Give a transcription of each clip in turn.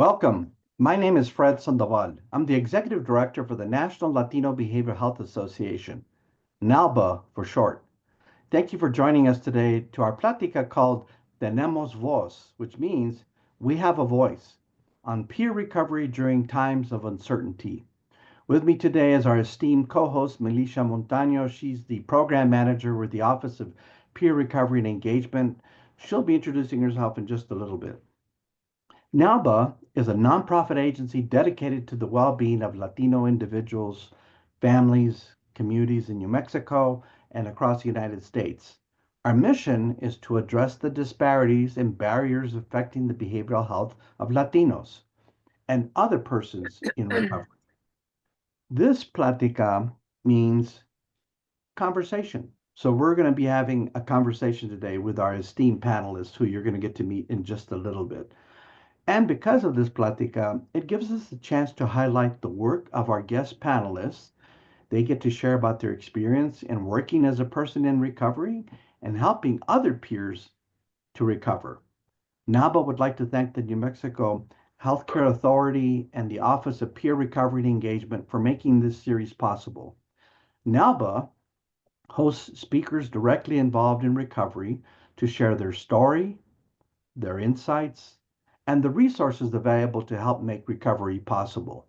Welcome. My name is Fred Sandoval. I'm the Executive Director for the National Latino Behavioral Health Association, NALBA for short. Thank you for joining us today to our plática called Tenemos Voz, which means we have a voice, on peer recovery during times of uncertainty. With me today is our esteemed co-host, Melissa Montaño. She's the Program Manager with the Office of Peer Recovery and Engagement. She'll be introducing herself in just a little bit. NALBA is a nonprofit agency dedicated to the well-being of Latino individuals, families, communities in New Mexico and across the United States. Our mission is to address the disparities and barriers affecting the behavioral health of Latinos and other persons in recovery. This plática means conversation. So we're going to be having a conversation today with our esteemed panelists who you're going to get to meet in just a little bit. And because of this plática, it gives us a chance to highlight the work of our guest panelists. They get to share about their experience in working as a person in recovery and helping other peers to recover. NALBA would like to thank the New Mexico Healthcare Authority and the Office of Peer Recovery and Engagement for making this series possible. NALBA hosts speakers directly involved in recovery to share their story, their insights, and the resources available to help make recovery possible.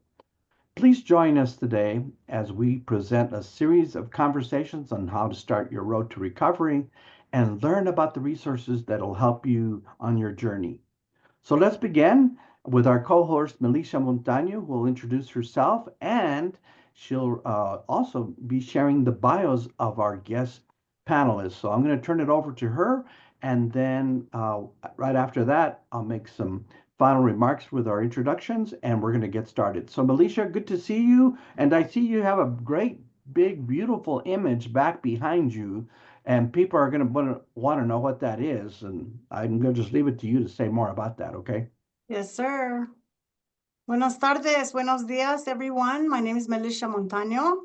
Please join us today as we present a series of conversations on how to start your road to recovery and learn about the resources that will help you on your journey. So let's begin with our co-host, Melissa Montaño, who will introduce herself, and she'll also be sharing the bios of our guest panelists. So I'm going to turn it over to her, and then right after that, I'll make some final remarks with our introductions, and we're going to get started. So Melissa, good to see you, and I see you have a great, big, beautiful image back behind you, and people are going to want to know what that is, and I'm going to just leave it to you to say more about that, okay? Yes, sir. Buenas tardes, buenos días, everyone. My name is Melissa Montaño,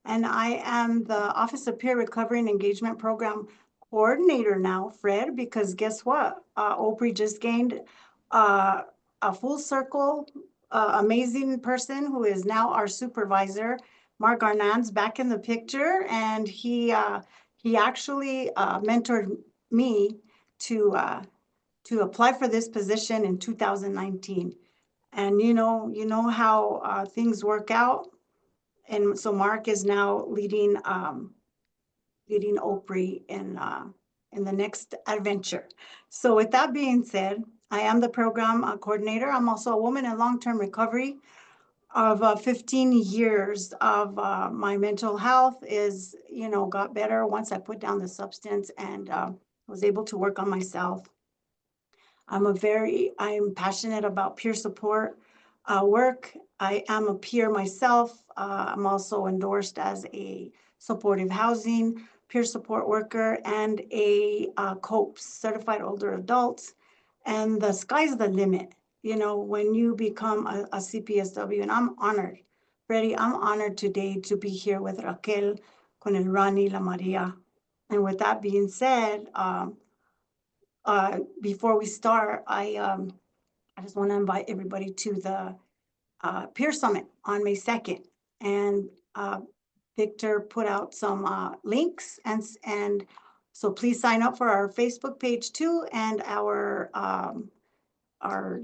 and I am the Office of Peer Recovery and Engagement Program Coordinator now, Fred, because guess what? OPRE just gained a full circle, amazing person who is now our supervisor, Mark Arnand's back in the picture, and he actually mentored me to apply for this position in 2019. And you know how things work out. And so Mark is now leading OPRE in the next adventure. So with that being said, I am the program coordinator. I'm also a woman in long-term recovery of 15 years of my mental health is, got better once I put down the substance and was able to work on myself. I'm passionate about peer support work. I am a peer myself. I'm also endorsed as a supportive housing peer support worker and a COPES, certified older adults. And the sky's the limit, when you become a CPSW. And I'm honored, Freddie, I'm honored today to be here with Raquel, con el Ronnie, la Maria. And with that being said, before we start, I just want to invite everybody to the Peer Summit on May 2nd. And Victor put out some links, and so please sign up for our Facebook page too, and our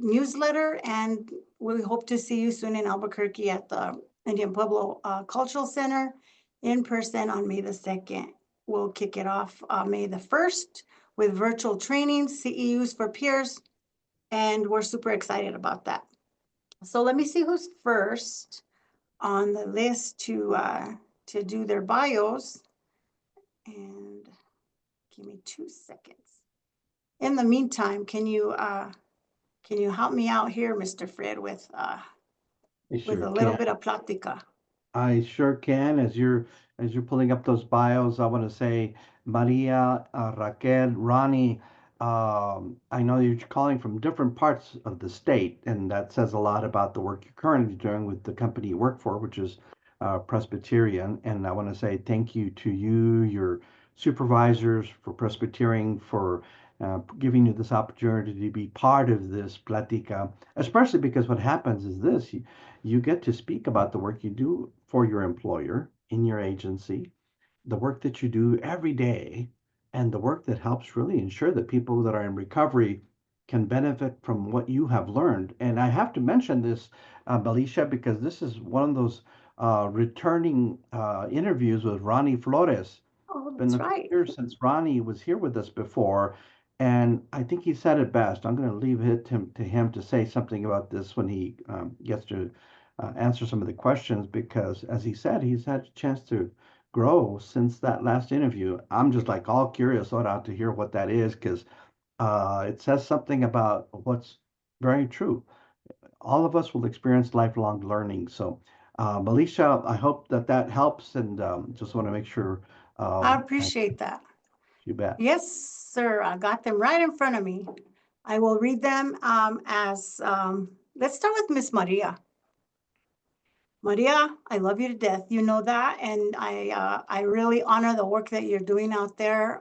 newsletter. And we hope to see you soon in Albuquerque at the Indian Pueblo Cultural Center in person on May the 2nd. We'll kick it off May the 1st with virtual trainings, CEUs for peers, and we're super excited about that. So let me see who's first on the list to do their bios. And give me 2 seconds. In the meantime, can you help me out here, Mr. Fred, with a little bit of plática? I sure can. As you're pulling up those bios, I want to say Maria, Raquel, Ronnie. I know you're calling from different parts of the state, and that says a lot about the work you're currently doing with the company you work for, which is Presbyterian. And I want to say thank you to you, your supervisors for Presbyterian, for giving you this opportunity to be part of this platica, especially because what happens is this, you get to speak about the work you do for your employer in your agency, the work that you do every day, and the work that helps really ensure that people that are in recovery can benefit from what you have learned. And I have to mention this, Belisha, because this is one of those returning interviews with Ronnie Flores. Oh, Been that's a few right. years since Ronnie was here with us before, and I think he said it best. I'm going to leave it to him to say something about this when he gets to answer some of the questions, because as he said, he's had a chance to grow since that last interview. I'm just like all curious out to hear what that is, because it says something about what's very true. All of us will experience lifelong learning. So, Alicia, I hope that that helps, and just want to make sure. I And appreciate that. you bet. Yes, sir. I got them right in front of me. I will read them let's start with Miss Maria. Maria, I love you to death. You know that, and I really honor the work that you're doing out there.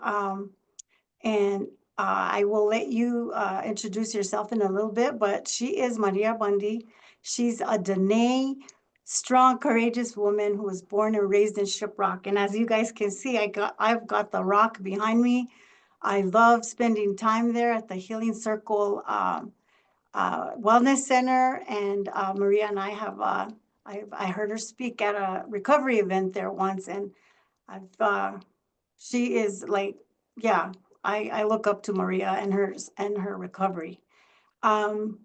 And I will let you introduce yourself in a little bit, but she is Maria Bundy. She's a Dene, strong, courageous woman who was born and raised in Shiprock. And as you guys can see, I've got the rock behind me. I love spending time there at the Healing Circle Wellness Center, and Maria and I have I heard her speak at a recovery event there once, and I've she is like, yeah, I look up to Maria and her recovery.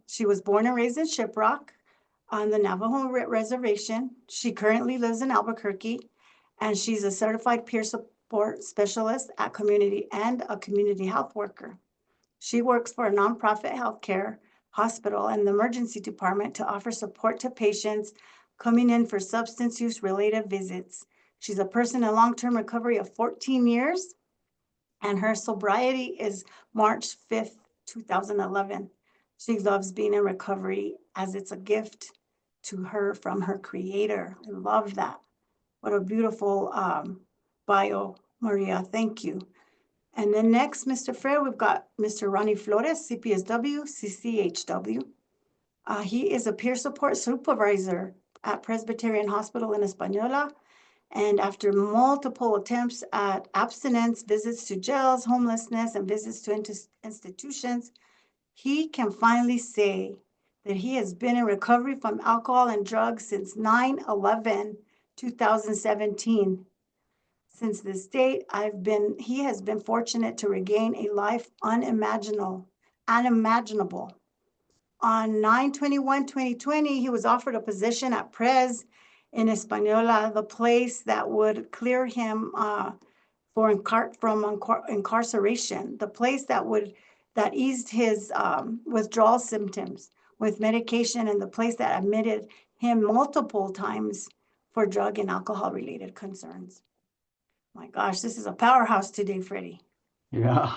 She was born and raised in Shiprock on the Navajo Reservation. She currently lives in Albuquerque, and she's a certified peer support specialist at community and a community health worker. She works for a nonprofit healthcare hospital and the emergency department to offer support to patients coming in for substance use related visits. She's a person in long-term recovery of 14 years, and her sobriety is March 5th, 2011. She loves being in recovery as it's a gift to her from her creator. I love that. What a beautiful bio, Maria. Thank you. And then next, Mr. Fred, we've got Mr. Ronnie Flores, CPSW, CCHW. He is a peer support supervisor at Presbyterian Hospital in Española. And after multiple attempts at abstinence, visits to jails, homelessness, and visits to institutions, he can finally say that he has been in recovery from alcohol and drugs since 9/11/2017. Since this date, he has been fortunate to regain a life unimaginable. On 9/21/2020, he was offered a position at Pres in Española, the place that would clear him from incarceration, the place that eased his withdrawal symptoms with medication, and the place that admitted him multiple times for drug and alcohol related concerns. My gosh, this is a powerhouse today, Freddie. Yeah.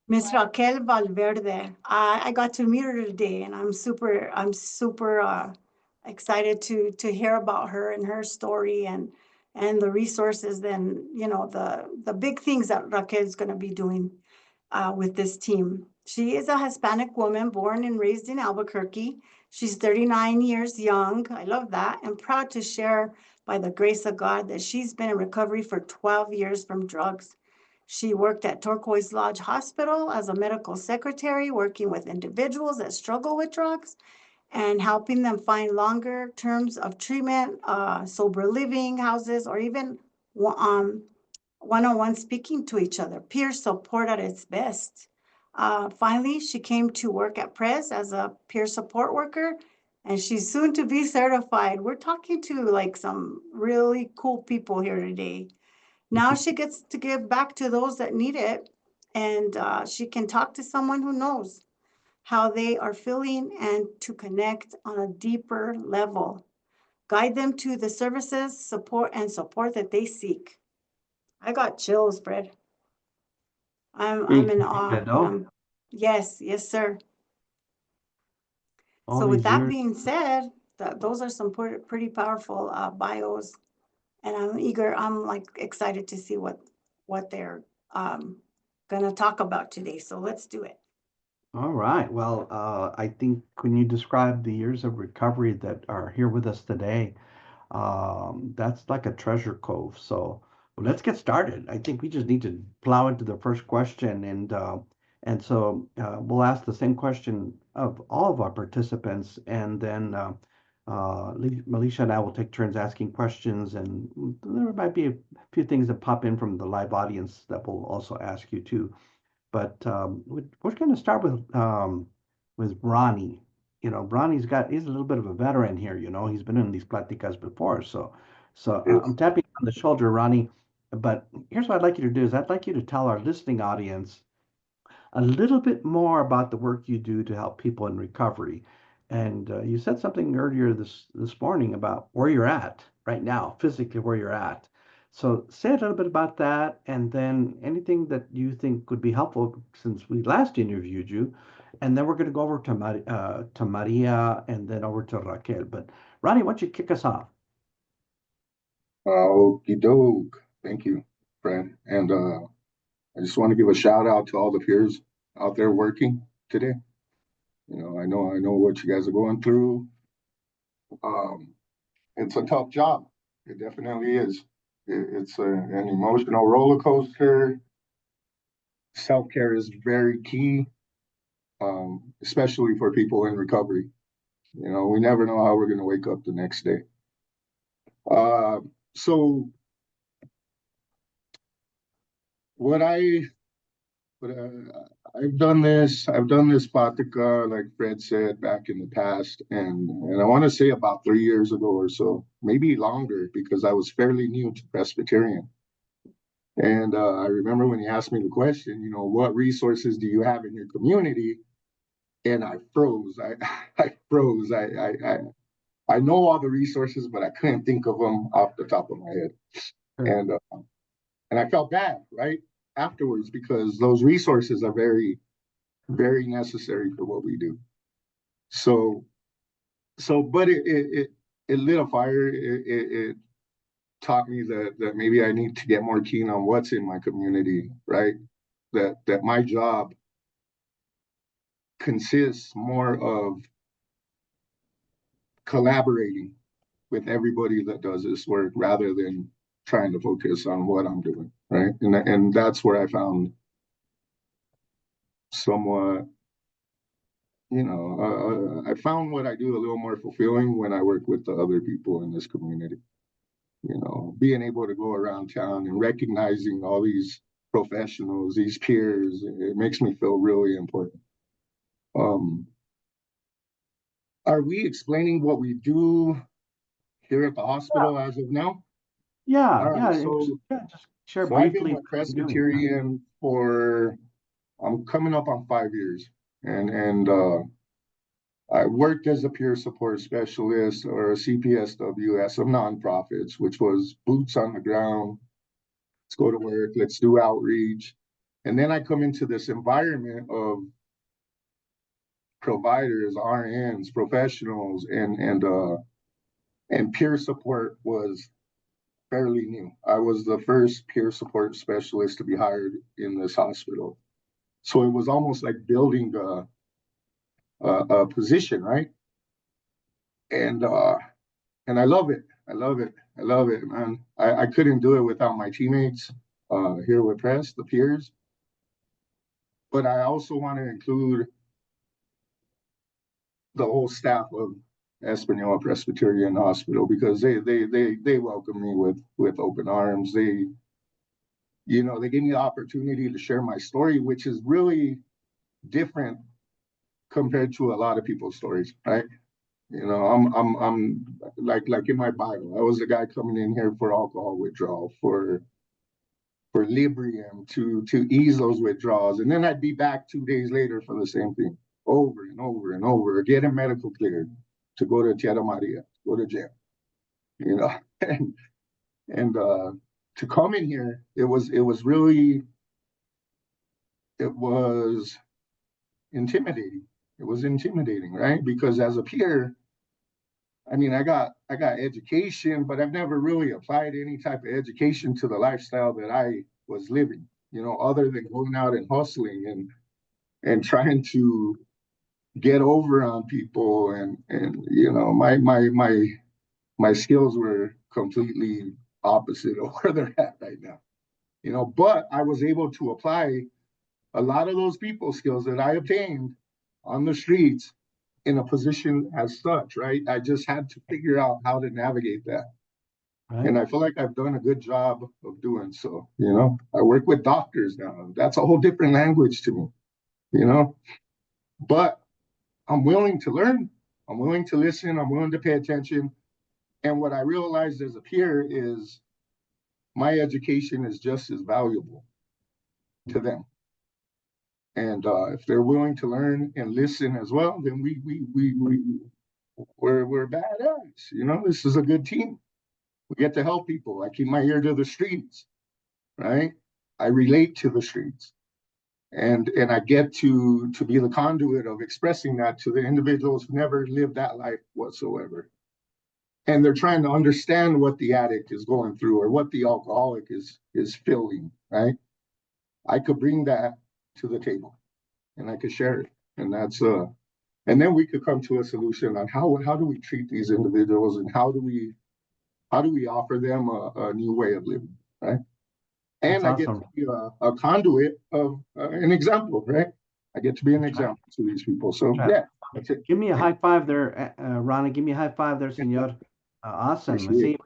Miss Raquel Valverde. I got to meet her today, and I'm super excited to hear about her and her story and the resources and the big things that Raquel is going to be doing with this team. She is a Hispanic woman born and raised in Albuquerque. She's 39 years young. I love that, and proud to share by the grace of God that she's been in recovery for 12 years from drugs. She worked at Turquoise Lodge Hospital as a medical secretary, working with individuals that struggle with drugs and helping them find longer terms of treatment, sober living houses, or even one-on-one speaking to each other, peer support at its best. Finally, she came to work at Pres as a peer support worker, and she's soon to be certified. We're talking to like some really cool people here today. Now she gets to give back to those that need it, and she can talk to someone who knows how they are feeling and to connect on a deeper level. Guide them to the services, support that they seek. I got chills, Fred. I'm in awe. No? Yes, sir. All So with these that years. being said, those are some pretty powerful bios, and I'm like excited to see what they're gonna talk about today. So let's do it. All right. Well, I think when you describe the years of recovery that are here with us today, that's like a treasure cove. So let's get started. I think we just need to plow into the first question, and so we'll ask the same question of all of our participants, and then Melisha and I will take turns asking questions, and there might be a few things that pop in from the live audience that we'll also ask you too. But we're going to start with Ronnie. You know, he's a little bit of a veteran here. You know, he's been in these platicas before, so Yes. I'm tapping on the shoulder, Ronnie. But here's what I'd like you to do: is I'd like you to tell our listening audience a little bit more about the work you do to help people in recovery. And you said something earlier this morning about where you're at right now, physically where you're at. So say a little bit about that, and then anything that you think would be helpful since we last interviewed you. And then we're going to go over to Maria and then over to Raquel. But Ronnie, why don't you kick us off? Okie doke. Thank you, Fred. And I just want to give a shout out to all the peers out there working today. I know what you guys are going through. It's a tough job. It definitely is. It's an emotional roller coaster. Self-care is very key, especially for people in recovery. We never know how we're going to wake up the next day. So what I've done this plática, like Fred said, back in the past, and I want to say about 3 years ago or so, maybe longer, because I was fairly new to Presbyterian. And I remember when you asked me the question, what resources do you have in your community? And I froze. I froze. I know all the resources, but I couldn't think of them off the top of my head. Sure. And I felt bad, right, afterwards, because those resources are very, very necessary for what we do. But it lit a fire. It taught me that maybe I need to get more keen on what's in my community, right? That my job consists more of collaborating with everybody that does this work rather than trying to focus on what I'm doing, right? And that's where I found somewhat, I found what I do a little more fulfilling when I work with the other people in this community. Being able to go around town and recognizing all these professionals, these peers, it makes me feel really important. Are we explaining what we do here at the hospital as of now? Yeah, All right, yeah. so Just share I've been briefly with what you're doing. Presbyterian I'm coming up on 5 years, and I worked as a peer support specialist or a CPSW at some nonprofits, which was boots on the ground. Let's go to work, let's do outreach. And then I come into this environment of providers, RNs, professionals, and peer support was fairly new. I was the first peer support specialist to be hired in this hospital. So it was almost like building a position, right? And I love it. I love it. I love it, man. I couldn't do it without my teammates here with Press, the peers. But I also want to include the whole staff of Espanola Presbyterian Hospital, because they welcome me with open arms. They gave me the opportunity to share my story, which is really different compared to a lot of people's stories, right? I'm like in my Bible, I was the guy coming in here for alcohol withdrawal, for Librium to ease those withdrawals, and then I'd be back 2 days later for the same thing, over and over and over, getting medical cleared to go to Tierra Maria, go to jail, and to come in here, it was intimidating. It was intimidating, right? Because as a peer, I mean, I got education, but I've never really applied any type of education to the lifestyle that I was living, other than going out and hustling and trying to get over on people. And my skills were completely opposite of where they're at right now. But I was able to apply a lot of those people skills that I obtained on the streets in a position as such, right? I just had to figure out how to navigate that. Right. And I feel like I've done a good job of doing so. I work with doctors now. That's a whole different language to me, but I'm willing to learn. I'm willing to listen. I'm willing to pay attention. And what I realized as a peer is my education is just as valuable to them. And if they're willing to learn and listen as well, then we're badass. This is a good team. We get to help people. I keep my ear to the streets, right? I relate to the streets, and I get to be the conduit of expressing that to the individuals who never lived that life whatsoever, and they're trying to understand what the addict is going through or what the alcoholic is feeling, right? I could bring that to the table, and I could share it, and that's and then we could come to a solution on how do we treat these individuals, and how do we offer them a new way of living, right? And That's I get awesome. to be a conduit of an example, right? I get to be an example to these people. So yeah, that's it. Give me a high five there, Ronnie. Give me a high five there, senor. Awesome. Appreciate See,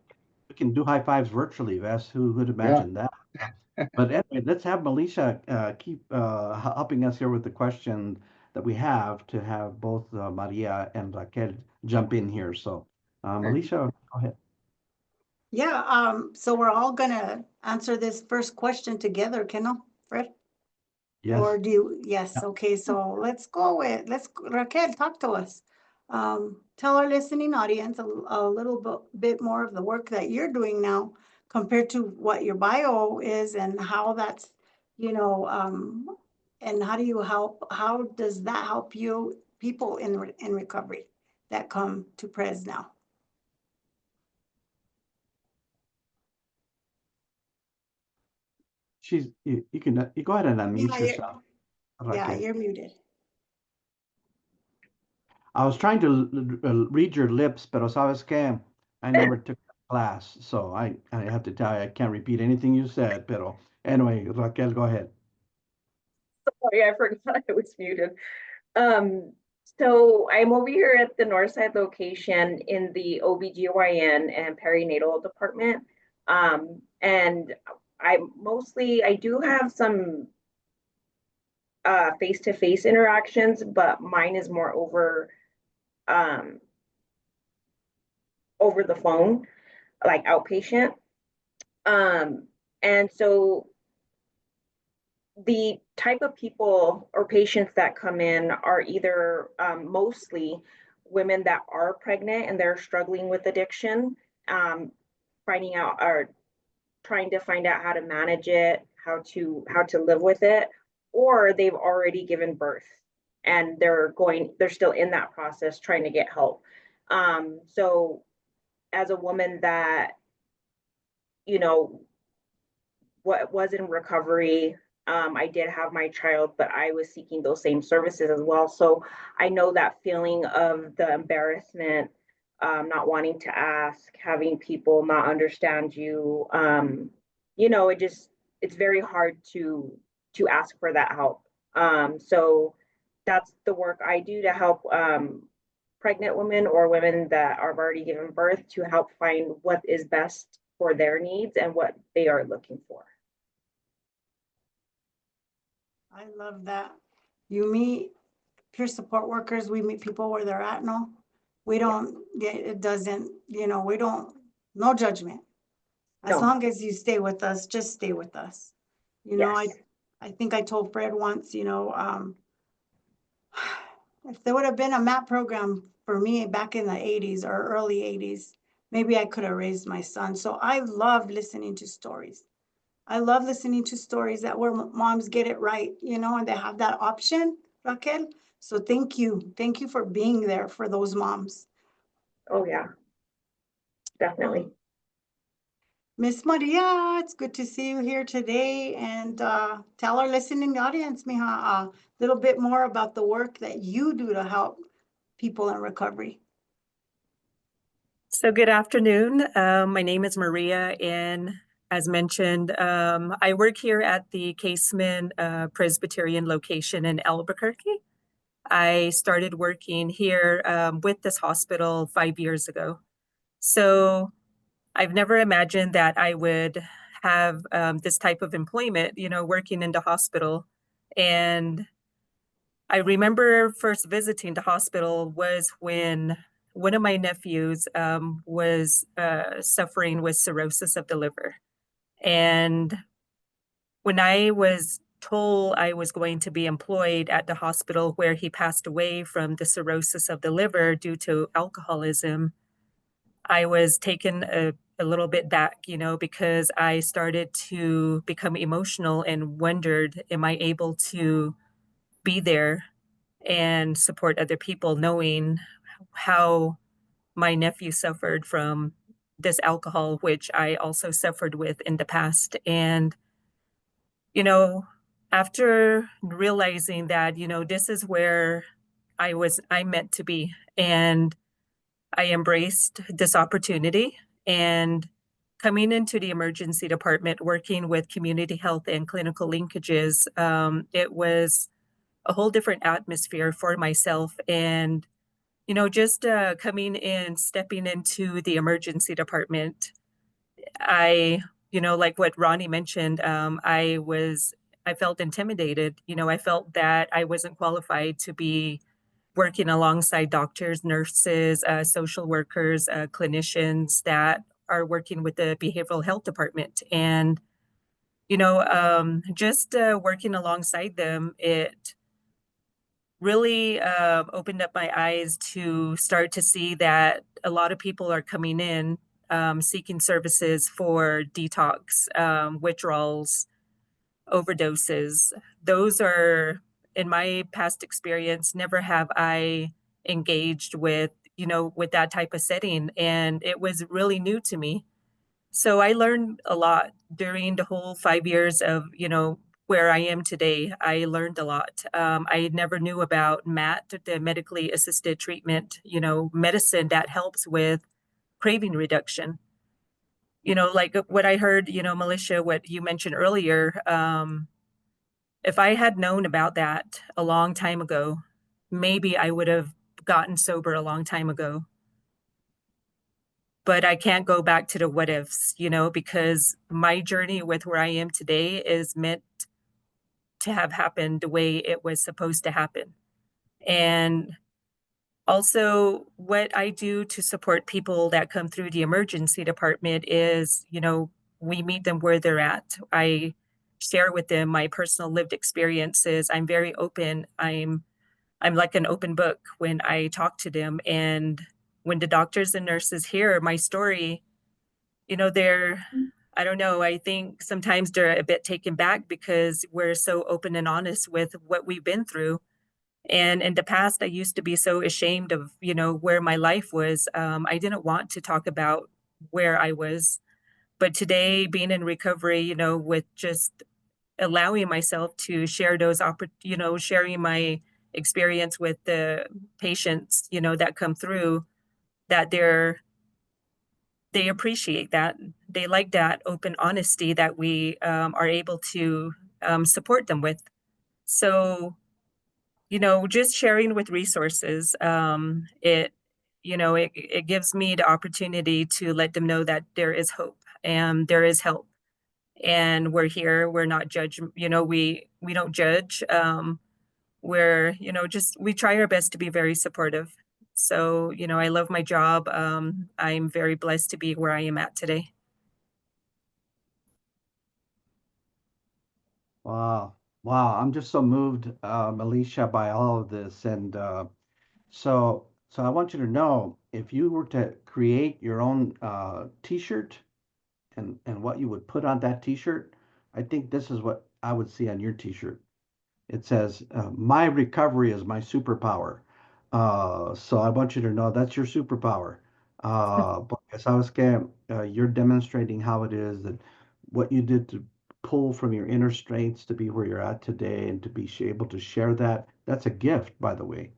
we can do high fives virtually, Wes. Who would imagine that? But anyway, let's have Melisha keep helping us here with the question that we have to have both Maria and Raquel jump in here. So, Melisha, go ahead. Yeah, so we're all gonna answer this first question together, Kendall, Fred? Yes. Or do you, yes, okay, so Raquel, talk to us. Tell our listening audience a little bit more of the work that you're doing now compared to what your bio is, and how that's, and how does that help you, people in recovery that come to Pres now? You can you go ahead and unmute yourself. Yeah, Raquel. you're muted. I was trying to read your lips, pero sabes que I never took that class, so I have to tell you I can't repeat anything you said. Pero anyway, Raquel, go ahead. Sorry, I forgot I was muted. So I'm over here at the Northside location in the OBGYN and perinatal department. And I do have some face-to-face interactions, but mine is more over the phone, like outpatient. And so the type of people or patients that come in are either mostly women that are pregnant and they're struggling with addiction, finding out or trying to find out how to manage it, how to live with it, or they've already given birth and they're still in that process trying to get help. So as a woman that, what was in recovery, I did have my child, but I was seeking those same services as well. So I know that feeling of the embarrassment, not wanting to ask, having people not understand you. It's very hard to ask for that help. So that's the work I do to help pregnant women or women that are already given birth, to help find what is best for their needs and what they are looking for. I love that. You meet peer support workers, we meet people where they're at, no? We don't, it doesn't, we don't, no judgment. As long as you stay with us, just stay with us. Yes. I think I told Fred once, if there would have been a MAP program for me back in the 80s or early 80s, maybe I could have raised my son. So I love listening to stories. I love listening to stories that where moms get it right, and they have that option, Raquel. So thank you. Thank you for being there for those moms. Oh yeah, definitely. Miss Maria, it's good to see you here today, and tell our listening audience, mija, a little bit more about the work that you do to help people in recovery. So good afternoon. My name is Maria, and as mentioned, I work here at the Caseman Presbyterian location in Albuquerque. I started working here with this hospital 5 years ago. So I've never imagined that I would have this type of employment, working in the hospital. And I remember first visiting the hospital was when one of my nephews was suffering with cirrhosis of the liver. And when I was told I was going to be employed at the hospital where he passed away from the cirrhosis of the liver due to alcoholism, I was taken a little bit back, because I started to become emotional and wondered, am I able to be there and support other people, knowing how my nephew suffered from this alcohol, which I also suffered with in the past. And, after realizing that, this is where I meant to be. And I embraced this opportunity, and coming into the emergency department, working with community health and clinical linkages, it was a whole different atmosphere for myself. And, just coming in, stepping into the emergency department, like what Ronnie mentioned, I felt intimidated. I felt that I wasn't qualified to be working alongside doctors, nurses, social workers, clinicians that are working with the behavioral health department. And, just working alongside them, it really opened up my eyes to start to see that a lot of people are coming in seeking services for detox, withdrawals, overdoses. Those are, in my past experience, never have I engaged with that type of setting. And it was really new to me. So I learned a lot during the whole 5 years of, where I am today. I learned a lot. I never knew about MAT, the medically assisted treatment, medicine that helps with craving reduction. Like what I heard, Militia, what you mentioned earlier, if I had known about that a long time ago, maybe I would have gotten sober a long time ago. But I can't go back to the what ifs, because my journey with where I am today is meant to have happened the way it was supposed to happen. And also, what I do to support people that come through the emergency department is, we meet them where they're at. I share with them my personal lived experiences. I'm very open. I'm like an open book when I talk to them. And when the doctors and nurses hear my story, I don't know, I think sometimes they're a bit taken back because we're so open and honest with what we've been through. And in the past, I used to be so ashamed of, where my life was. I didn't want to talk about where I was. But today, being in recovery, with just allowing myself to share sharing my experience with the patients, that come through, that they appreciate that. They like that open honesty that we are able to support them with. So, just sharing with resources, it gives me the opportunity to let them know that there is hope and there is help. And we're here. We're not judge. We don't judge. We're just we try our best to be very supportive. So I love my job. I'm very blessed to be where I am at today. Wow. Wow. I'm just so moved, Alicia, by all of this. And so I want you to know, if you were to create your own t-shirt and what you would put on that t-shirt, I think this is what I would see on your t-shirt. It says, my recovery is my superpower. So I want you to know that's your superpower. Sabes que you're demonstrating how it is that what you did to pull from your inner strengths to be where you're at today and to be able to share that. That's a gift, by the way.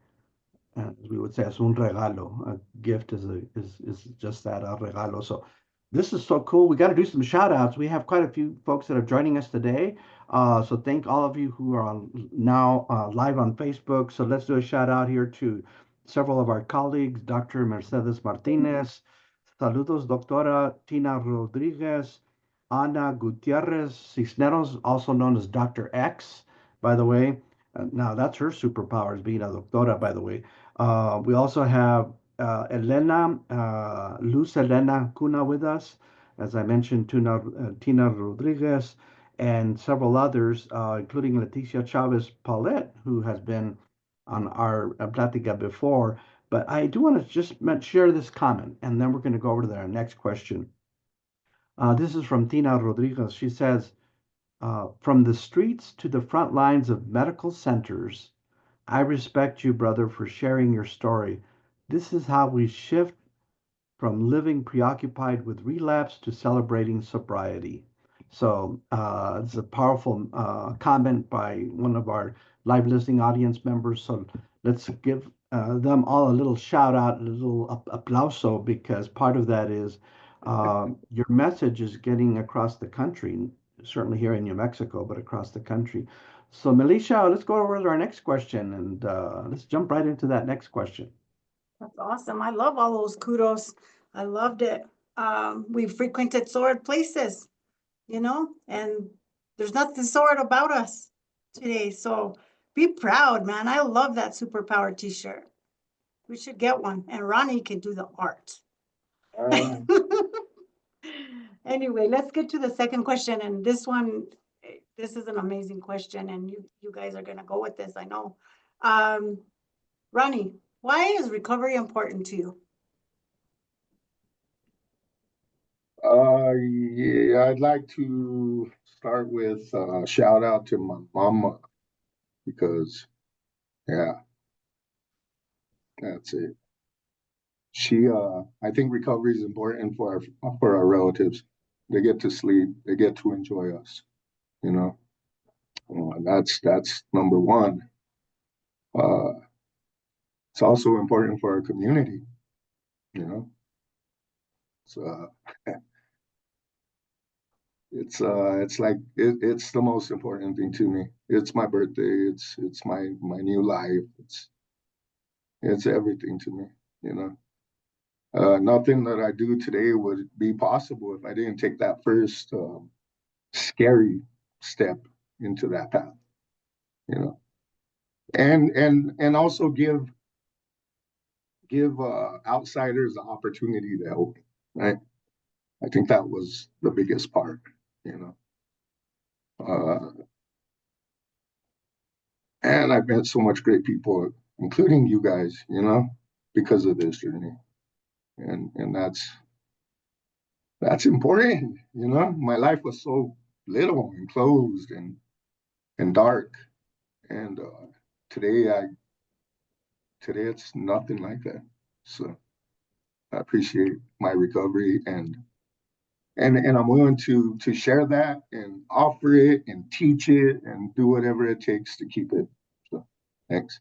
As we would say, es un regalo. A gift is just that, a regalo. So this is so cool. We got to do some shout outs. We have quite a few folks that are joining us today. So thank all of you who are now live on Facebook. So let's do a shout out here to several of our colleagues, Dr. Mercedes Martinez. Saludos, Doctora Tina Rodriguez, Ana Gutierrez Cisneros, also known as Dr. X, by the way. Now, that's her superpower, is being a doctora, by the way. We also have Elena, Luz Elena Cuna with us. As I mentioned, Tina Rodriguez, and several others, including Leticia Chavez Paulette, who has been on our Plática before. But I do want to just share this comment, and then we're going to go over to our next question. This is from Tina Rodriguez. She says, from the streets to the front lines of medical centers, I respect you, brother, for sharing your story. This is how we shift from living preoccupied with relapse to celebrating sobriety. So it's a powerful comment by one of our live listening audience members. So let's give them all a little shout out, a little aplauso, because part of that is your message is getting across the country, certainly here in New Mexico, but across the country. So Melisha, let's go over to our next question, and let's jump right into that next question. That's awesome. I love all those kudos. I loved it. We frequented sordid places, and there's nothing sordid about us today. So be proud, man. I love that superpower t-shirt. We should get one, and Ronnie can do the art. Anyway, let's get to the second question. And this is an amazing question, and you guys are gonna go with this, I know. Ronnie, why is recovery important to you? Yeah, I'd like to start with a shout out to my mama, because yeah, that's it. I think recovery is important for our relatives. They get to sleep, they get to enjoy us, that's number one. It's also important for our community, So it's like it's the most important thing to me. It's my birthday. It's my new life. It's everything to me. Nothing that I do today would be possible if I didn't take that first scary step into that path. And also give outsiders the opportunity to help. Right. I think that was the biggest part. And I've met so much great people, including you guys, because of this journey. And that's important, My life was so little and closed and dark. And today it's nothing like that. So I appreciate my recovery, and I'm willing to share that and offer it and teach it and do whatever it takes to keep it. So thanks.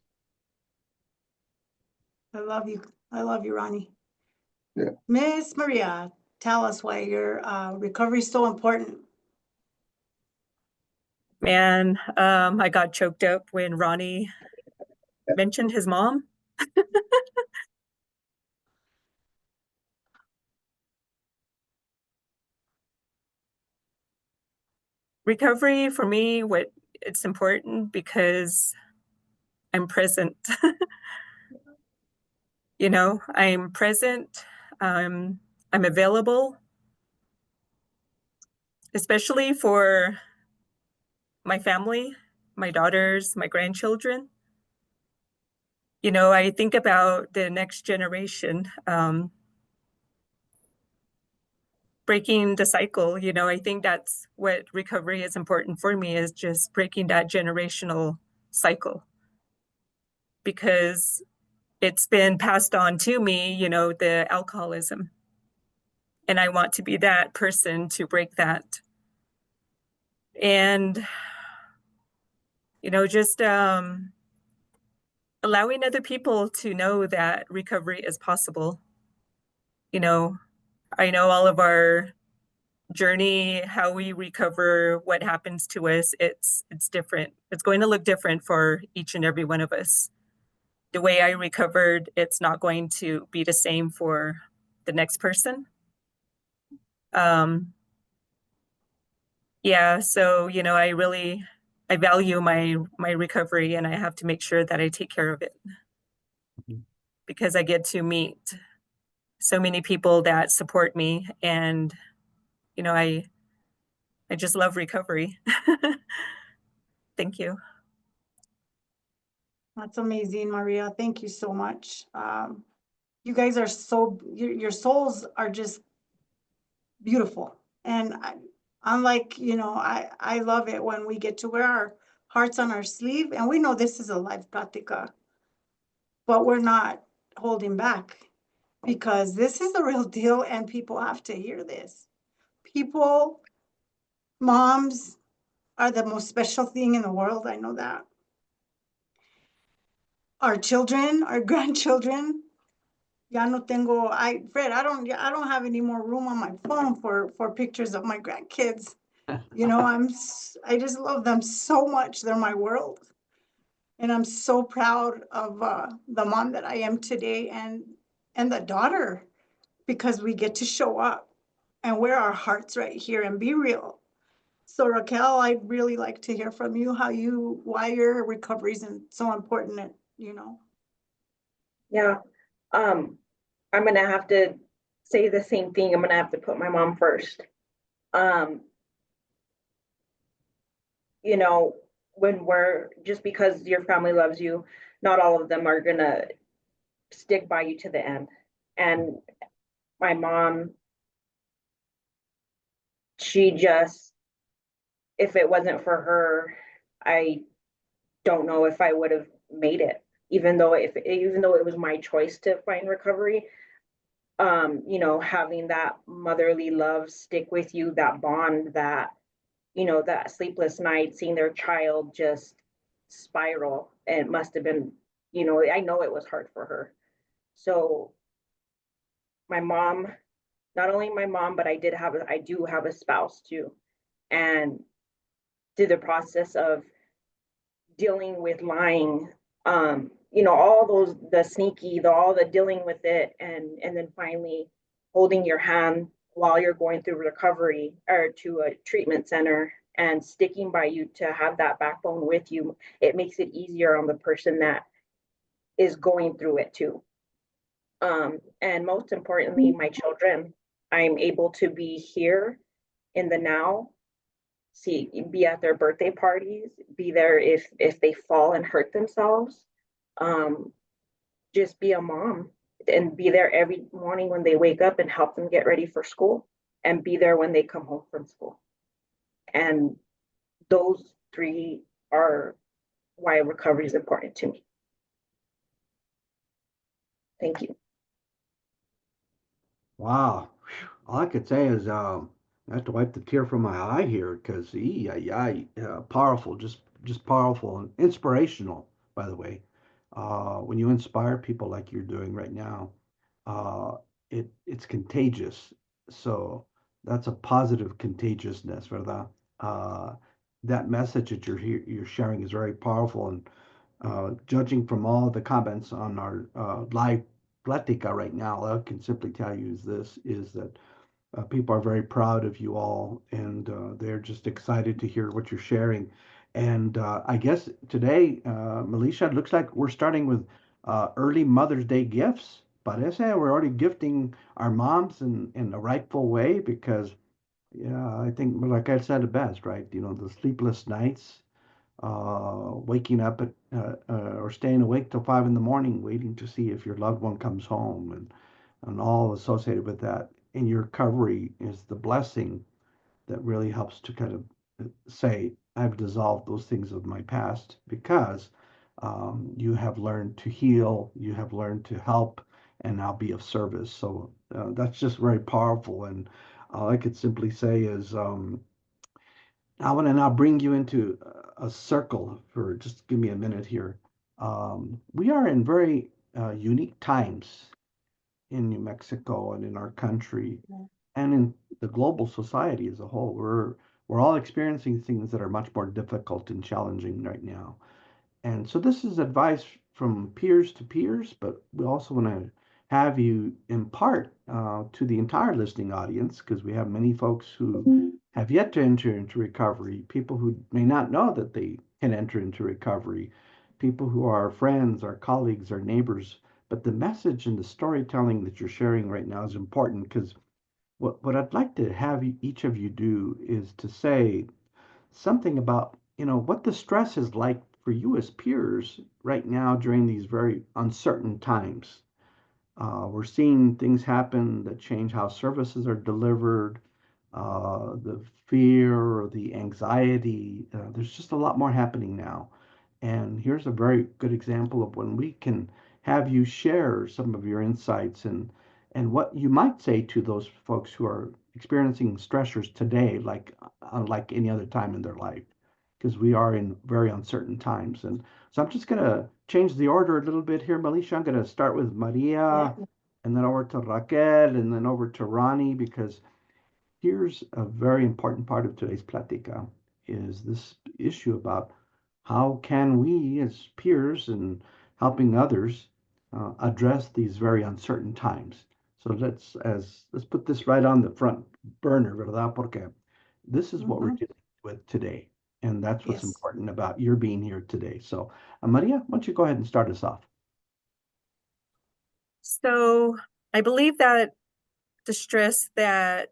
I love you. I love you, Ronnie. Yeah. Miss Maria, tell us why your recovery is so important. Man, I got choked up when Ronnie mentioned his mom. Recovery for me, it's important because I'm present. I'm present. I'm available, especially for my family, my daughters, my grandchildren. I think about the next generation, breaking the cycle. I think that's what recovery is important for me, is just breaking that generational cycle, because it's been passed on to me, the alcoholism. And I want to be that person to break that. And, just allowing other people to know that recovery is possible. I know all of our journey, how we recover, what happens to us, it's different. It's going to look different for each and every one of us. The way I recovered, it's not going to be the same for the next person. Yeah, so I value my recovery, and I have to make sure that I take care of it because I get to meet so many people that support me, and I just love recovery. Thank you. That's amazing, Maria. Thank you so much. You guys are your souls are just beautiful. And I'm like, I love it when we get to wear our hearts on our sleeve, and we know this is a live pratica, but we're not holding back because this is the real deal and people have to hear this. Moms are the most special thing in the world. I know that. Our children, our grandchildren, Fred, I don't have any more room on my phone for pictures of my grandkids. I just love them so much. They're my world. And I'm so proud of the mom that I am today and the daughter, because we get to show up and wear our hearts right here and be real. So Raquel, I'd really like to hear from you why your recovery is so important, Yeah. I'm gonna have to say the same thing. I'm gonna have to put my mom first. Just because your family loves you, not all of them are gonna stick by you to the end. And my mom, if it wasn't for her, I don't know if I would have made it, even though it was my choice to find recovery. Having that motherly love stick with you, that bond, that sleepless night, seeing their child just spiral, and it must have been, I know it was hard for her. So my mom, not only my mom, but I do have a spouse too. And through the process of dealing with lying, all all the dealing with it, and then finally holding your hand while you're going through recovery or to a treatment center and sticking by you to have that backbone with you, it makes it easier on the person that is going through it too. And most importantly, my children, I'm able to be here in the now, be at their birthday parties, be there if they fall and hurt themselves, just be a mom and be there every morning when they wake up and help them get ready for school, and be there when they come home from school. And those three are why recovery is important to me. Thank you. Wow. All I could say is I have to wipe the tear from my eye here because powerful, just powerful and inspirational, by the way. When you inspire people like you're doing right now, uh, it's contagious. So that's a positive contagiousness, ¿verdad? That message that you're sharing is very powerful, and judging from all the comments on our live Plática right now, all I can simply tell you is that people are very proud of you all, and they're just excited to hear what you're sharing. And I guess today, Melisha, it looks like we're starting with early Mother's Day gifts. Parece we're already gifting our moms in the rightful way because, yeah, I think like I said it best, right? The sleepless nights, waking up or staying awake till 5 in the morning, waiting to see if your loved one comes home, and all associated with that. And your recovery is the blessing that really helps to kind of say, I've dissolved those things of my past because you have learned to heal, you have learned to help, and now be of service. So that's just very powerful. And all I could simply say is I want to now bring you into a circle for just give me a minute here. We are in very unique times in New Mexico and in our country and in the global society as a whole. We're all experiencing things that are much more difficult and challenging right now. And so this is advice from peers to peers, but we also want to have you impart to the entire listening audience because we have many folks who have yet to enter into recovery, people who may not know that they can enter into recovery, people who are friends, our colleagues, our neighbors. But the message and the storytelling that you're sharing right now is important because what I'd like to have each of you do is to say something about, what the stress is like for you as peers right now during these very uncertain times. We're seeing things happen that change how services are delivered, the fear or the anxiety. There's just a lot more happening now. And here's a very good example of when we can have you share some of your insights and what you might say to those folks who are experiencing stressors today, like unlike any other time in their life, because we are in very uncertain times. And so I'm just going to change the order a little bit here, Melisha. I'm going to start with Maria and then over to Raquel and then over to Ronnie, because here's a very important part of today's Platica is this issue about how can we as peers and helping others address these very uncertain times. So let's put this right on the front burner, ¿verdad? Porque this is what we're dealing with today. And that's what's important about your being here today. So Maria, why don't you go ahead and start us off? So I believe that the stress that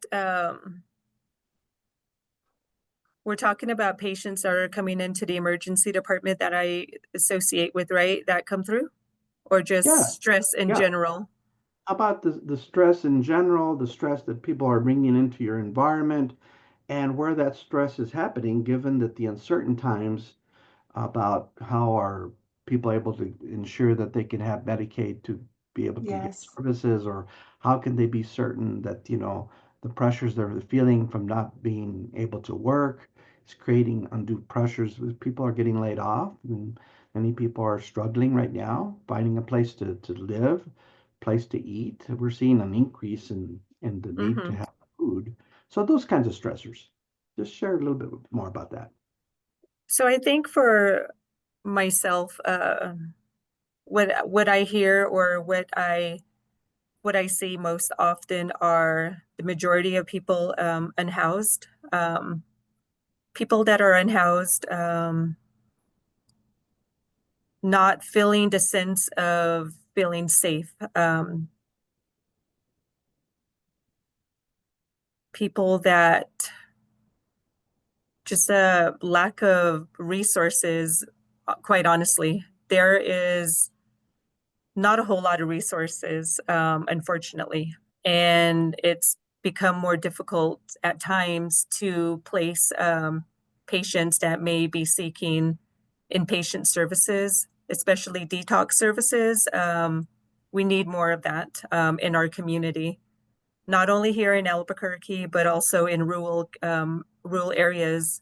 we're talking about patients that are coming into the emergency department that I associate with, right? That come through? Or just stress in general? How about the stress in general, the stress that people are bringing into your environment, and where that stress is happening, given that the uncertain times about how are people able to ensure that they can have Medicaid to be able to get services, or how can they be certain that, the pressures they're feeling from not being able to work is creating undue pressures. People are getting laid off, and many people are struggling right now, finding a place to live, place to eat. We're seeing an increase in the need to have food. So those kinds of stressors. Just share a little bit more about that. So I think for myself, what I hear or what I see most often are the majority of people unhoused. People that are unhoused, not feeling the sense of feeling safe. People that just a lack of resources, quite honestly. There is not a whole lot of resources, unfortunately. And it's become more difficult at times to place patients that may be seeking inpatient services, especially detox services. We need more of that in our community, not only here in Albuquerque, but also in rural areas.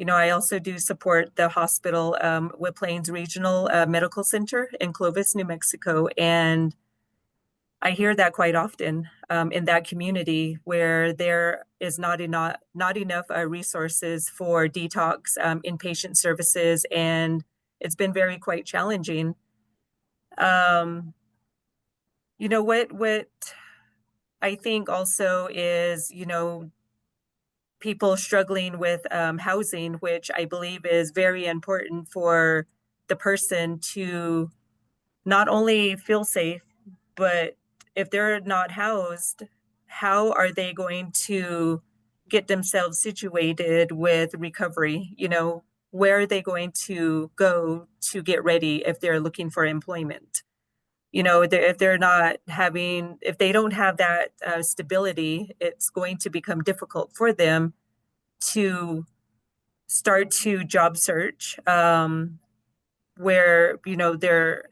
I also do support the hospital, White Plains Regional Medical Center in Clovis, New Mexico. And I hear that quite often in that community where there is not enough resources for detox inpatient services, and it's been quite challenging. What I think also is, people struggling with housing, which I believe is very important for the person to not only feel safe, but if they're not housed, how are they going to get themselves situated with recovery? Where are they going to go to get ready if they're looking for employment? If they don't have that stability, it's going to become difficult for them to start to job search, where, they're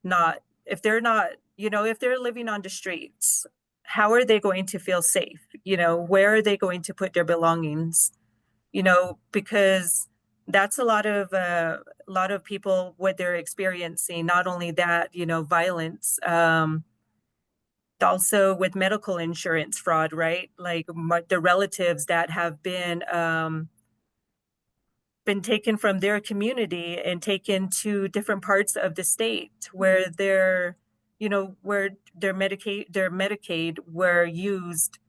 not, if they're not if they're living on the streets, how are they going to feel safe? Where are they going to put their belongings? Because that's a lot of people, what they're experiencing. Not only that, violence, also with medical insurance fraud, right? Like the relatives that have been taken from their community and taken to different parts of the state where where their Medicaid were used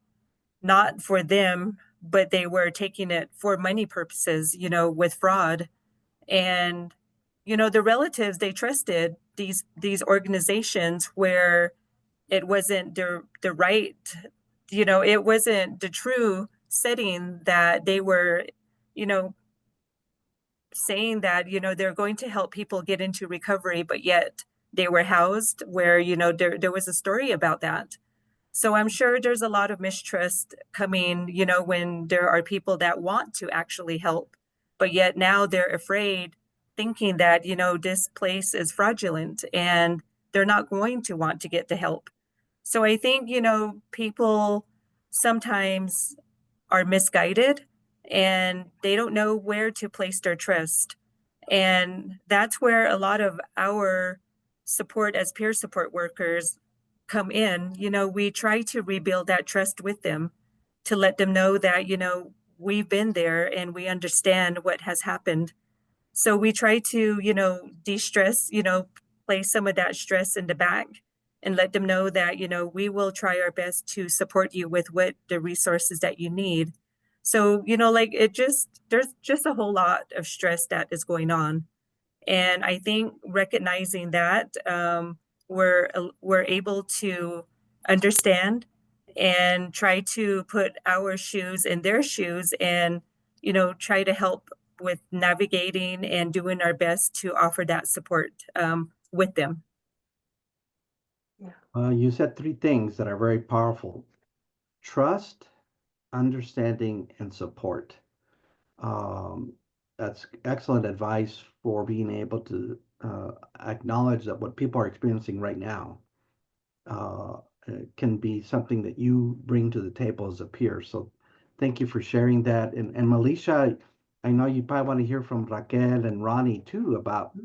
not for them, but they were taking it for money purposes, with fraud. And, the relatives, they trusted these organizations where it wasn't the right, it wasn't the true setting that they were, you know, saying that, they're going to help people get into recovery, but yet they were housed where, there was a story about that. So I'm sure there's a lot of mistrust coming, when there are people that want to actually help, but yet now they're afraid, thinking that, this place is fraudulent and they're not going to want to get the help. So I think, people sometimes are misguided and they don't know where to place their trust. And that's where a lot of our support as peer support workers come in. We try to rebuild that trust with them to let them know that, we've been there and we understand what has happened. So we try to, de-stress, place some of that stress in the back and let them know that, we will try our best to support you with what the resources that you need. So, like there's just a whole lot of stress that is going on. And I think recognizing that, we're able to understand and try to put our shoes in their shoes and, try to help with navigating and doing our best to offer that support with them. You said three things that are very powerful: trust, understanding, and support. Um, that's excellent advice for being able to acknowledge that what people are experiencing right now uh, can be something that you bring to the table as a peer. So thank you for sharing that. And Melisha, I know you probably want to hear from Raquel and Ronnie too about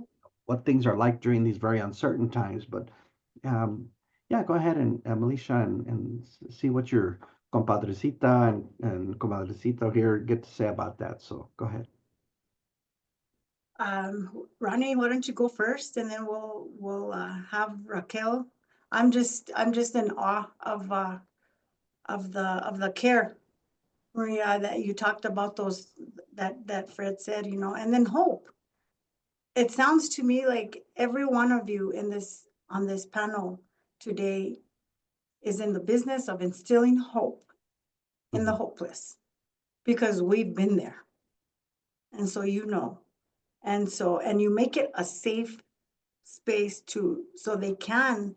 what things are like during these very uncertain times. But yeah, go ahead and Melisha and see what your compadrecita and comadrecita here get to say about that. So go ahead. Ronnie, why don't you go first, and then we'll have Raquel. I'm just in awe of the care, Maria, that you talked about, those that Fred said, and then hope. It sounds to me like every one of you on this panel today is in the business of instilling hope in the hopeless, because we've been there. And so, and you make it a safe space so they can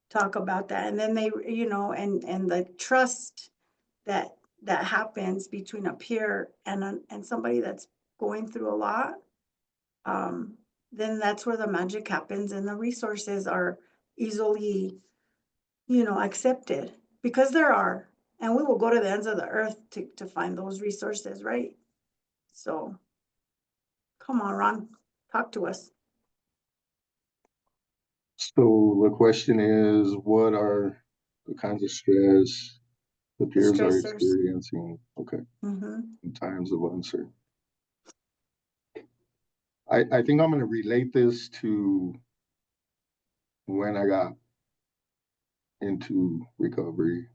talk about that. And then they, and the trust that happens between a peer and somebody that's going through a lot, then that's where the magic happens and the resources are easily, accepted, because there are, and we will go to the ends of the earth to find those resources, right? So come on, Ron, talk to us. So the question is, what are the kinds of stress the peers are Stressors. experiencing? Okay, in times of uncertainty. I think I'm going to relate this to when I got into recovery.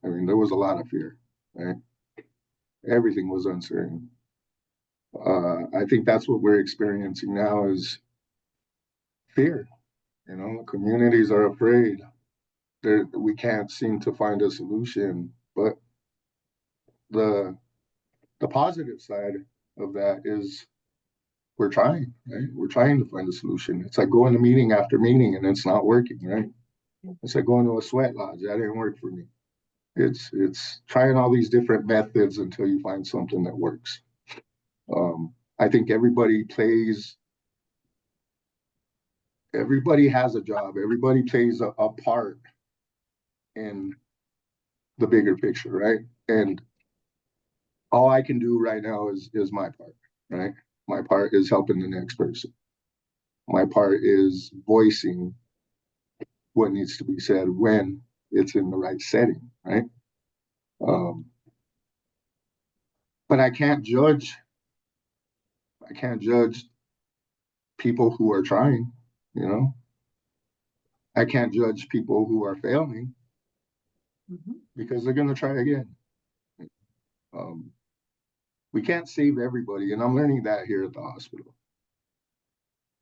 I mean, there was a lot of fear, right? Everything was uncertain. I think that's what we're experiencing now is fear. Communities are afraid. We can't seem to find a solution. But the positive side of that is we're trying, right? We're trying to find a solution. It's like going to meeting after meeting and it's not working, right? It's like going to a sweat lodge. That didn't work for me. It's trying all these different methods until you find something that works. I think everybody plays everybody has a job. Everybody plays a part in the bigger picture, right? And all I can do right now is my part, right? My part is helping the next person. My part is voicing what needs to be said when it's in the right setting, right? But I can't judge people who are trying, you know. I can't judge people who are failing because they're going to try again. We can't save everybody, and I'm learning that here at the hospital.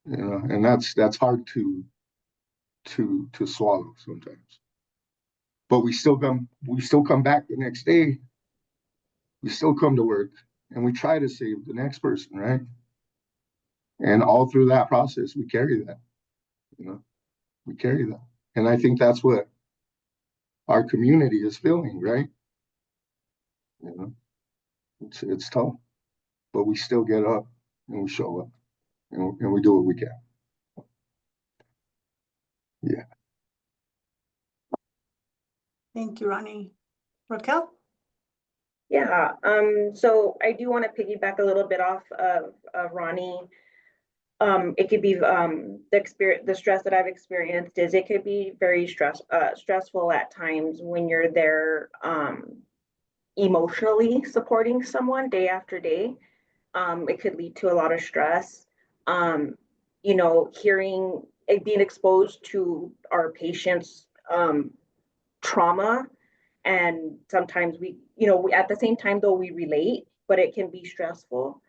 You know, and that's hard to swallow sometimes. But we still come back the next day. We still come to work and we try to save the next person, right? And all through that process, we carry that, you know, we carry that. And I think that's what our community is feeling, right? You know, it's tough, but we still get up and we show up and we do what we can. Yeah. Thank you, Ronnie. Raquel? Yeah, so I do want to piggyback a little bit off of Ronnie. It could be the stress that I've experienced is it could be very stressful at times when you're there emotionally supporting someone day after day. It could lead to a lot of stress. You know, being exposed to our patients' trauma, and sometimes at the same time though we relate, but it can be stressful.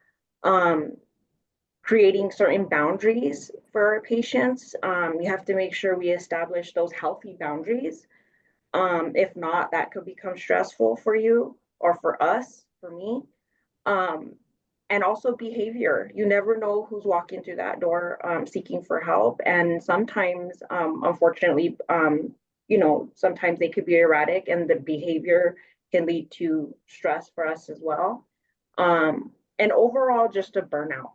Creating certain boundaries for our patients. You have to make sure we establish those healthy boundaries. If not, that could become stressful for you or for us, for me. And also behavior. You never know who's walking through that door seeking for help. And sometimes, unfortunately, sometimes they could be erratic and the behavior can lead to stress for us as well. And overall, just a burnout,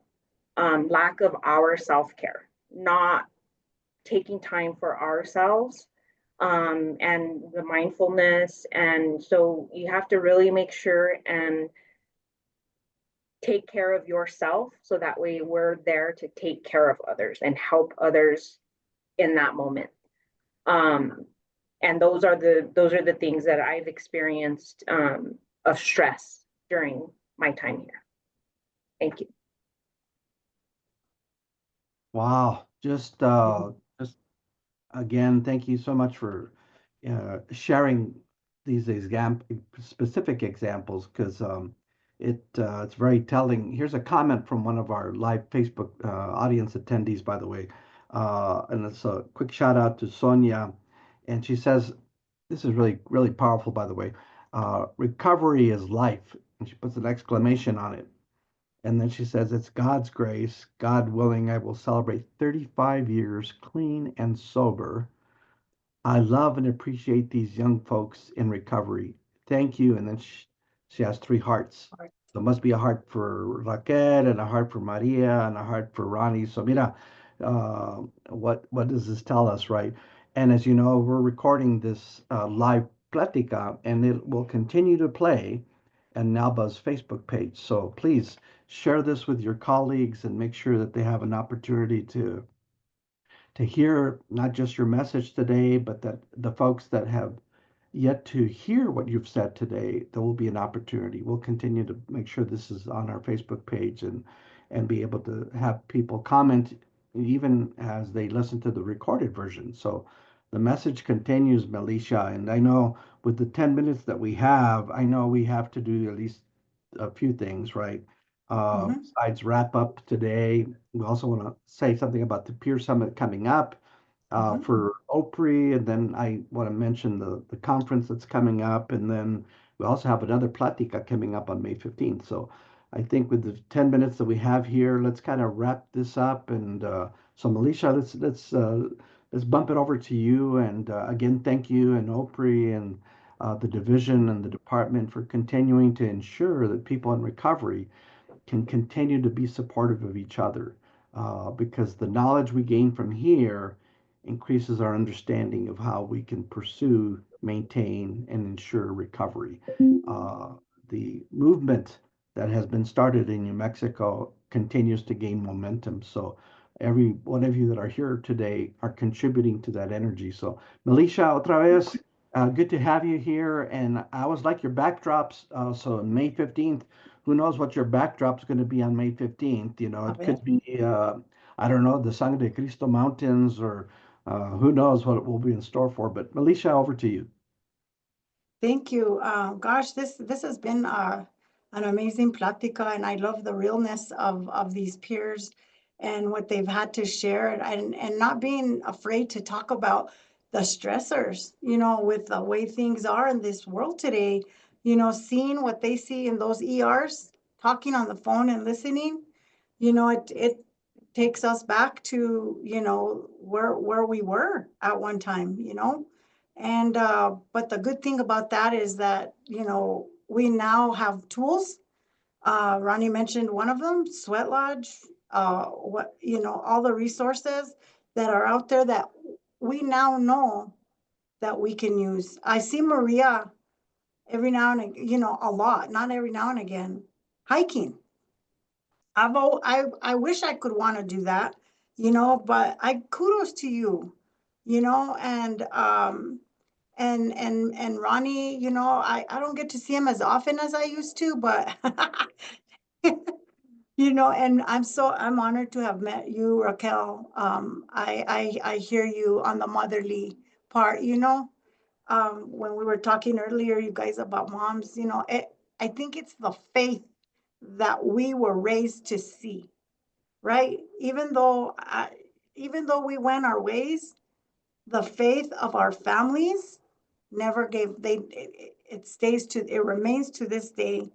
lack of our self-care, not taking time for ourselves, and the mindfulness. And so you have to really make sure and take care of yourself so that way we're there to take care of others and help others in that moment. And those are the things that I've experienced of stress during my time here. Thank you. Wow, just again, thank you so much for sharing these specific examples, because it's very telling. Here's a comment from one of our live Facebook audience attendees, by the way, and it's a quick shout out to Sonia, and she says, this is really, really powerful, by the way. Recovery is life, and she puts an exclamation on it. And then she says, it's God's grace. God willing, I will celebrate 35 years clean and sober. I love and appreciate these young folks in recovery. Thank you. And then she has 3 hearts. So it must be a heart for Raquel and a heart for Maria and a heart for Ronnie. So mira, what does this tell us, right? And as you know, we're recording this live plática, and it will continue to play on NALBA's Facebook page. So please share this with your colleagues and make sure that they have an opportunity to hear not just your message today, but that the folks that have yet to hear what you've said today, there will be an opportunity. We'll continue to make sure this is on our Facebook page and be able to have people comment even as they listen to the recorded version. So the message continues, Melisha, and I know with the 10 minutes that we have, I know we have to do at least a few things, right? Besides wrap up today, we also want to say something about the Peer Summit coming up for OPRE, and then I want to mention the conference that's coming up, and then we also have another Plática coming up on May 15th. So I think with the 10 minutes that we have here, let's kind of wrap this up. And so Melisha, let's bump it over to you. And again, thank you and OPRE and the division and the department for continuing to ensure that people in recovery can continue to be supportive of each other. because the knowledge we gain from here increases our understanding of how we can pursue, maintain, and ensure recovery. The movement that has been started in New Mexico continues to gain momentum. So every one of you that are here today are contributing to that energy. So Melisha, otra vez, good to have you here. And I always like your backdrops. So May 15th, who knows what your backdrop's going to be on May 15th? You know, it could be, I don't know, the Sangre de Cristo Mountains, or who knows what it will be in store for. But Melisha, over to you. Thank you. Gosh, this has been an amazing plática, and I love the realness of these peers and what they've had to share, and not being afraid to talk about the stressors, you know, with the way things are in this world today, you know, seeing what they see in those ERs, talking on the phone and listening, you know, it takes us back to, you know, where we were at one time, you know. And but the good thing about that is that, you know, we now have tools. Ronnie mentioned one of them, Sweat Lodge, what, you know, all the resources that are out there that we now know that we can use. I see Maria every now and again, you know, a lot, not every now and again, hiking. I wish I could want to do that, you know, but I kudos to you, you know, and Ronnie, you know, I don't get to see him as often as I used to, but you know, and I'm honored to have met you, Raquel. I hear you on the motherly part, you know. When we were talking earlier, you guys, about moms, you know, I think it's the faith that we were raised to see, right? Even though we went our ways, the faith of our families never gave, it stays to, it remains to this day.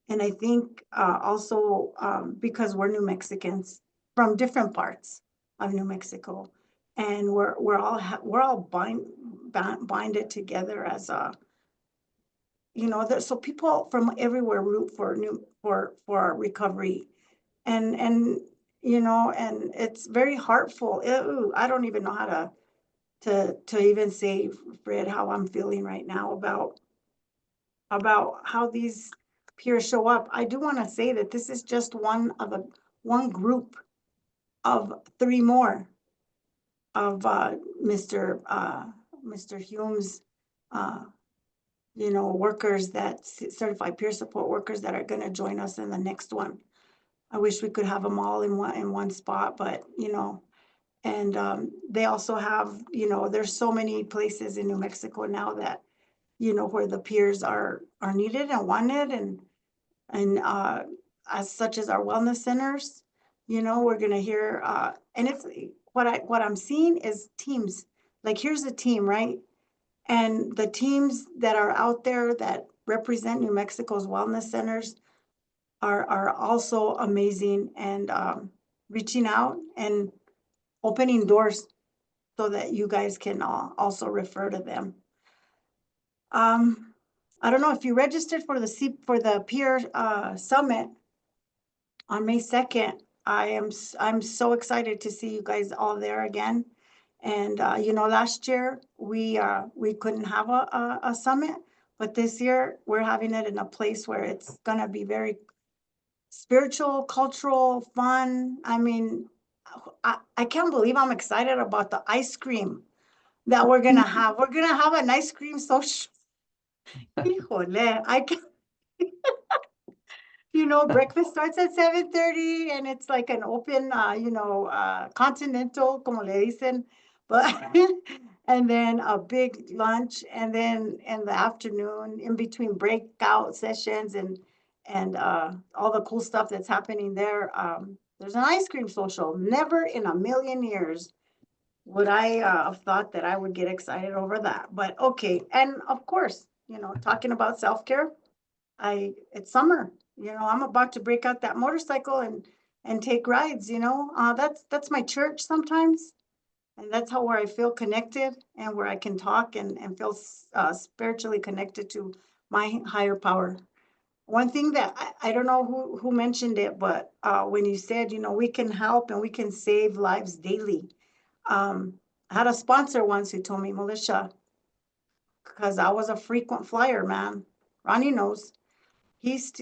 And I think also because we're New Mexicans from different parts of New Mexico, and we're all binded together as a, you know, so people from everywhere root for our recovery, and you know, and it's very heartful. Ew, I don't even know how to even say, Fred, how I'm feeling right now about how these peers show up. I do want to say that this is just one group of three more of Mr. Hume's you know, workers, that certified peer support workers that are going to join us in the next one. I wish we could have them all in one spot, but you know, and they also have, you know, there's so many places in New Mexico now that, you know, where the peers are needed and wanted, and as such as our wellness centers, you know, we're gonna hear and it's what I'm seeing is teams. Like, here's a team, right? And the teams that are out there that represent New Mexico's wellness centers are also amazing, and reaching out and opening doors so that you guys can also refer to them. I don't know if you registered for the peer summit on May 2nd. I'm so excited to see you guys all there again. And you know, last year we couldn't have a summit, but this year we're having it in a place where it's gonna be very spiritual, cultural, fun. I mean, I can't believe I'm excited about the ice cream that we're gonna have. We're gonna have an ice cream social. Híjole, I can, you know, breakfast starts at 7:30, and it's like an open, you know, continental, como le dicen, but and then a big lunch, and then in the afternoon, in between breakout sessions and all the cool stuff that's happening there, there's an ice cream social. Never in a million years would I have thought that I would get excited over that, but okay. And of course, you know, talking about self-care, it's summer, you know, I'm about to break out that motorcycle and take rides, you know, that's my church sometimes. And that's where I feel connected, and where I can talk and feel spiritually connected to my higher power. one thing that I don't know who mentioned it, but when you said, we can help and we can save lives daily. I had a sponsor once who told me, Militia, because I was a frequent flyer, man. Ronnie knows. He's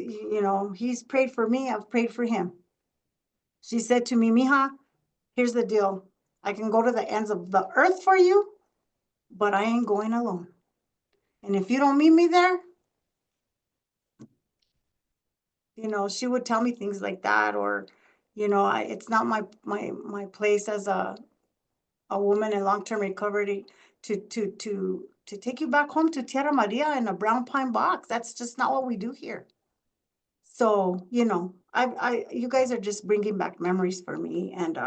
prayed for me. I've prayed for him. She said to me, Mija, here's the deal. I can go to the ends of the earth for you, but I ain't going alone. And if you don't meet me there, she would tell me things like that, or, it's not my place as a woman in long-term recovery to take you back home to Tierra Maria in a brown pine box. That's just not what we do here. So, you guys are just bringing back memories for me, and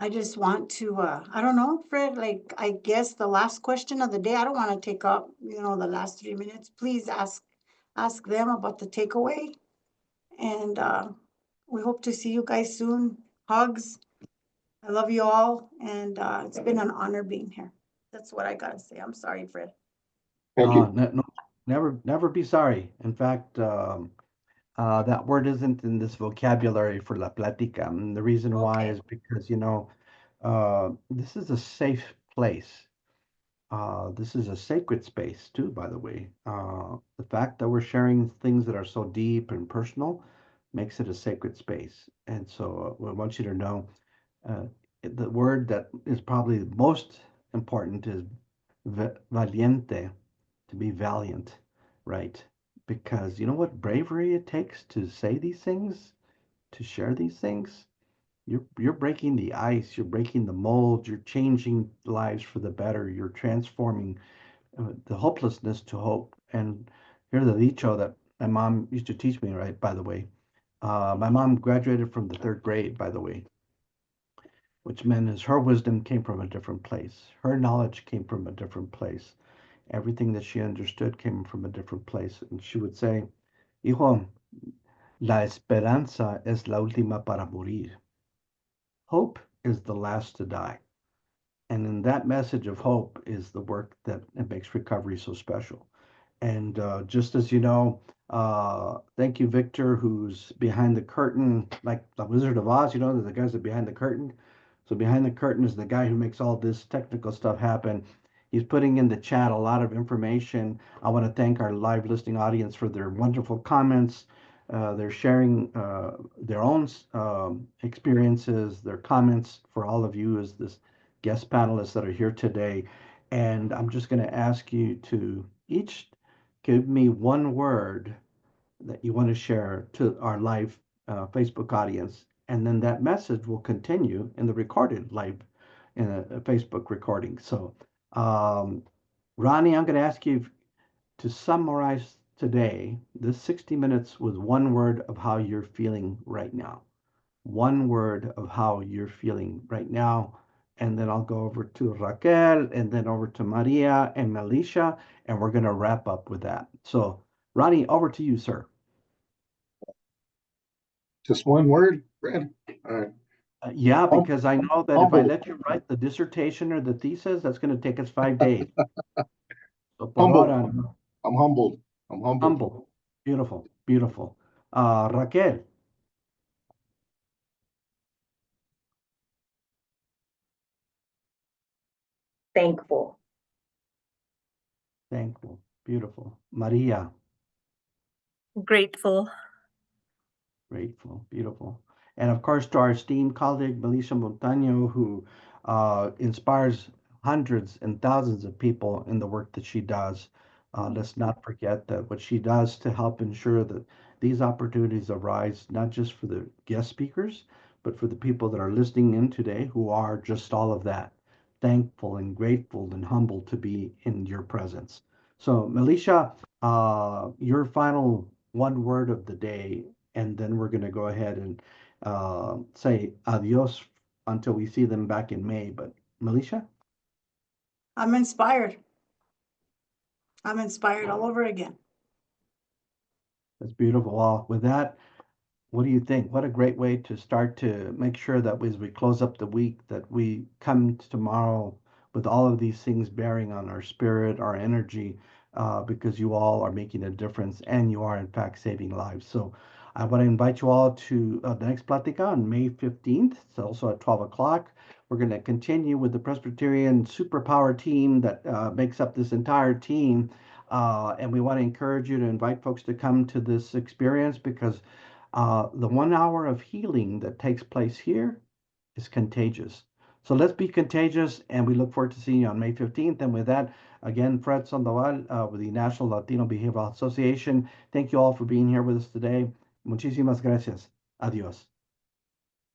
I just want to, I don't know, Fred, like, I guess the last question of the day, I don't want to take up, the last 3 minutes. Please ask them about the takeaway. And we hope to see you guys soon. Hugs. I love you all. And it's been an honor being here. That's what I got to say. I'm sorry, Fred. Thank you. No, never be sorry. In fact, that word isn't in this vocabulary for La Platica. And the reason why Okay. is because, this is a safe place. This is a sacred space too, by the way. The fact that we're sharing things that are so deep and personal makes it a sacred space. And so I want you to know uh, the word that is probably most important is valiente, to be valiant, right? Because you know what bravery it takes to say these things, to share these things? You're breaking the ice, you're breaking the mold, you're changing lives for the better, you're transforming the hopelessness to hope. And here's the dicho that my mom used to teach me, right? By the way, my mom graduated from the third grade, by the way, which meant is her wisdom came from a different place, her knowledge came from a different place, everything that she understood came from a different place. And she would say, "Hijo, la esperanza es la última para morir." Hope is the last to die. And in that message of hope is the work that it makes recovery so special. And just as you know, thank you, Victor, who's behind the curtain, like the Wizard of Oz, the guys that are behind the curtain. So behind the curtain is the guy who makes all this technical stuff happen. He's putting in the chat a lot of information. I want to thank our live listening audience for their wonderful comments. They're sharing their own experiences, their comments for all of you as this guest panelists that are here today. And I'm just going to ask you to each give me one word that you want to share to our live Facebook audience. And then that message will continue in the recorded live in a Facebook recording. So, Ronnie, I'm going to ask you to summarize today, this 60 minutes, with one word of how you're feeling right now. One word of how you're feeling right now. And then I'll go over to Raquel and then over to Maria and Melisha, and we're going to wrap up with that. So, Ronnie, over to you, sir. Just one word, Fred. All right. Yeah, because I know that if I Humble. let you write the dissertation or the thesis, that's going to take us 5 days. So, por Humble. ahora, I'm humbled. I'm humbled. humble. Beautiful, beautiful. Raquel. Thankful. Thankful, beautiful. Maria. Grateful. Grateful, beautiful. And of course, to our esteemed colleague, Melissa Montano, who inspires hundreds and thousands of people in the work that she does. Let's not forget that what she does to help ensure that these opportunities arise, not just for the guest speakers, but for the people that are listening in today who are just all of that, thankful and grateful and humbled to be in your presence. So, Melissa, your final one word of the day, and then we're going to go ahead and say adios until we see them back in May. But Melisha? I'm inspired. I'm inspired all over again. That's beautiful. Well, with that, what do you think? What a great way to start to make sure that as we close up the week, that we come tomorrow with all of these things bearing on our spirit, our energy, because you all are making a difference and you are, in fact, saving lives. So I want to invite you all to the next Plática on May 15th. It's also at 12 o'clock. We're going to continue with the Presbyterian superpower team that makes up this entire team. And we want to encourage you to invite folks to come to this experience because the 1 hour of healing that takes place here is contagious. So let's be contagious, and we look forward to seeing you on May 15th. And with that, again, Fred Sandoval with the National Latino Behavioral Association. Thank you all for being here with us today. Muchísimas gracias. Adiós.